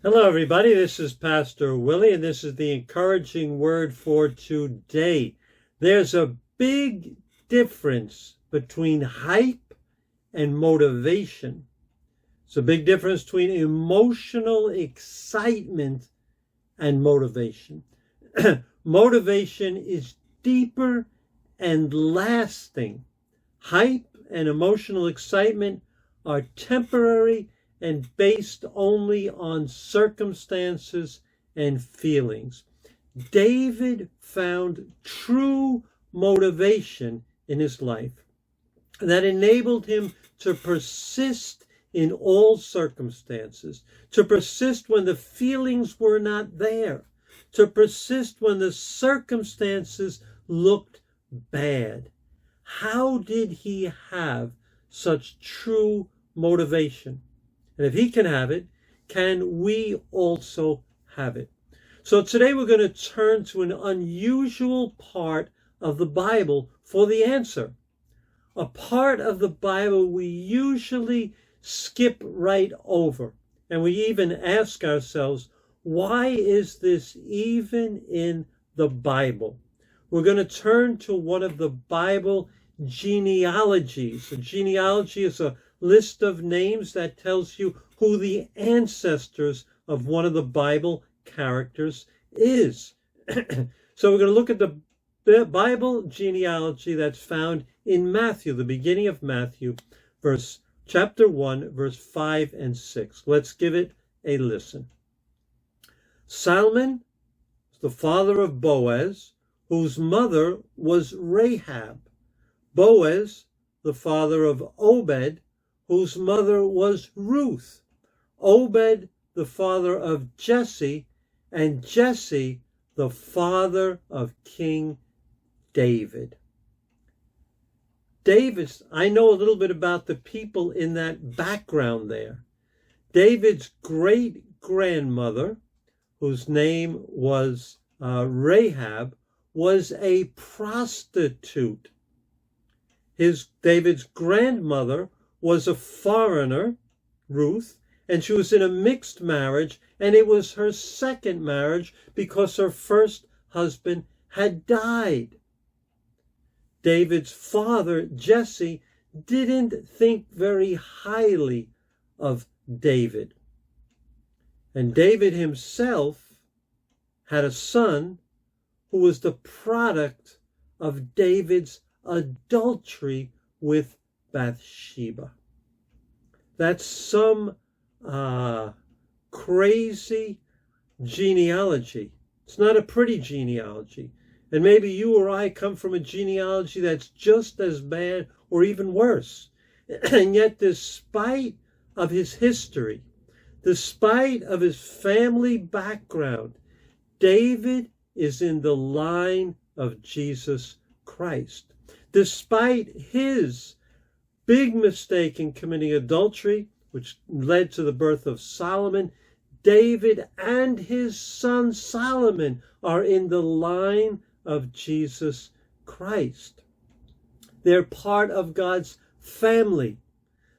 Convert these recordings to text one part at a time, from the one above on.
Hello, everybody. This is Pastor Willie, and this is the encouraging word for today. There's a big difference between hype and motivation. It's a big difference between emotional excitement and motivation. Motivation is deeper and lasting. Hype and emotional excitement are temporary and based only on circumstances and feelings. David found true motivation in his life that enabled him to persist in all circumstances, to persist when the feelings were not there, to persist when the circumstances looked bad. How did he have such true motivation? And if he can have it, can we also have it? So today we're going to turn to an unusual part of the Bible for the answer. A part of the Bible we usually skip right over. And we even ask ourselves, why is this even in the Bible? We're going to turn to one of the Bible genealogies. A genealogy is a list of names that tells you who the ancestors of one of the Bible characters is. So we're going to look at the Bible genealogy that's found in Matthew, the beginning of Matthew, chapter 1, verse 5 and 6. Let's give it a listen. Salmon, the father of Boaz, whose mother was Rahab. Boaz, the father of Obed, whose mother was Ruth. Obed, the father of Jesse, and Jesse, the father of King David. I know a little bit about the people in that background there. David's great-grandmother, whose name was Rahab, was a prostitute. David's grandmother was a foreigner, Ruth, and she was in a mixed marriage, and it was her second marriage because her first husband had died. David's father, Jesse, didn't think very highly of David. And David himself had a son who was the product of David's adultery with Bathsheba. That's some crazy genealogy. It's not a pretty genealogy. And maybe you or I come from a genealogy that's just as bad or even worse. And yet, despite of his history, despite of his family background, David is in the line of Jesus Christ. Despite his big mistake in committing adultery, which led to the birth of Solomon, David and his son Solomon are in the line of Jesus Christ. They're part of God's family.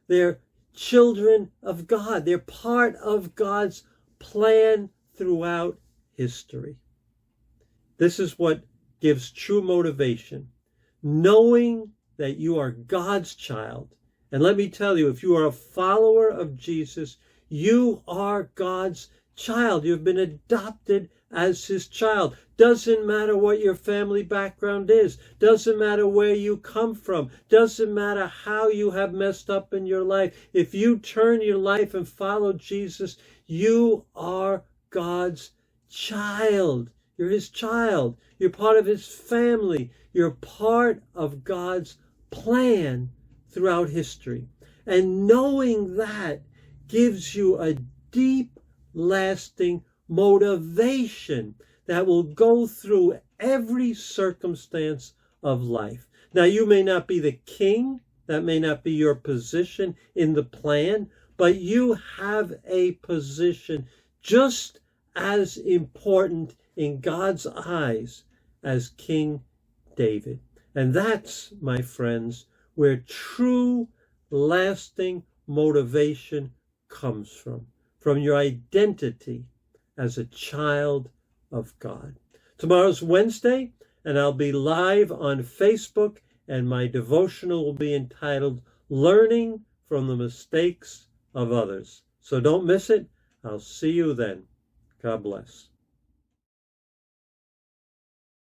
They're children of God. They're part of God's plan throughout history. This is what gives true motivation. Knowing that you are God's child. And let me tell you, if you are a follower of Jesus, you are God's child. You've been adopted as his child. Doesn't matter what your family background is. Doesn't matter where you come from. Doesn't matter how you have messed up in your life. If you turn your life and follow Jesus, you are God's child. You're his child. You're part of his family. You're part of God's plan throughout history. And knowing that gives you a deep, lasting motivation that will go through every circumstance of life. Now, you may not be the king. That may not be your position in the plan, but you have a position just as important in God's eyes as King David. And that's, my friends, where true, lasting motivation comes from. from your identity as a child of God. Tomorrow's Wednesday, and I'll be live on Facebook, and my devotional will be entitled Learning from the Mistakes of Others. So don't miss it. I'll see you then. God bless.